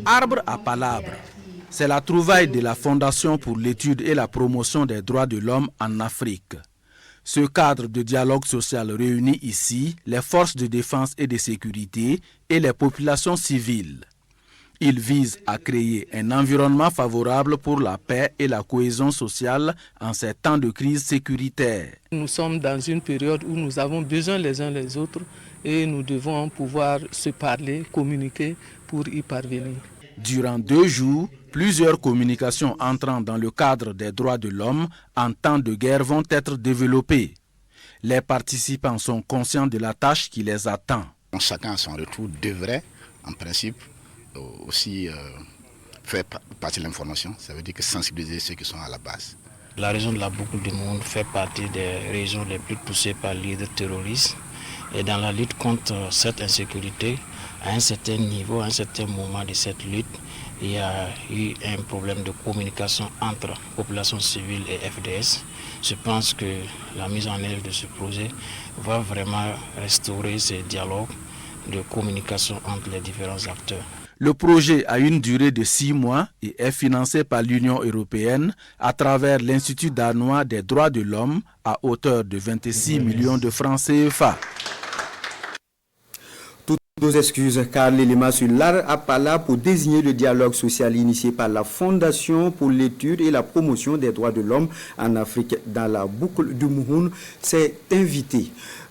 Arbre à palabre, c'est la trouvaille de la Fondation pour l'étude et la promotion des droits de l'homme en Afrique. Ce cadre de dialogue social réunit ici les forces de défense et de sécurité et les populations civiles. Il vise à créer un environnement favorable pour la paix et la cohésion sociale en ces temps de crise sécuritaire. Nous sommes dans une période où nous avons besoin les uns les autres et nous devons pouvoir se parler, communiquer pour y parvenir. Durant 2 jours, plusieurs communications entrant dans le cadre des droits de l'homme en temps de guerre vont être développées. Les participants sont conscients de la tâche qui les attend. Chacun à son retour devrait, en principe, aussi faire partie de l'information. Ça veut dire que sensibiliser ceux qui sont à la base. La région de la Boucle du Monde fait partie des régions les plus touchées par l'hydre terroriste. Et dans la lutte contre cette insécurité, à un certain niveau, à un certain moment de cette lutte, il y a eu un problème de communication entre population civile et FDS. Je pense que la mise en œuvre de ce projet va vraiment restaurer ces dialogues de communication entre les différents acteurs. Le projet a une durée de 6 mois et est financé par l'Union européenne à travers l'Institut danois des droits de l'homme à hauteur de 26 millions de francs CFA. Toutes nos excuses car l'élément sur l'art à Pala pour désigner le dialogue social initié par la Fondation pour l'étude et la promotion des droits de l'homme en Afrique dans la Boucle du Mouhoun s'est invité.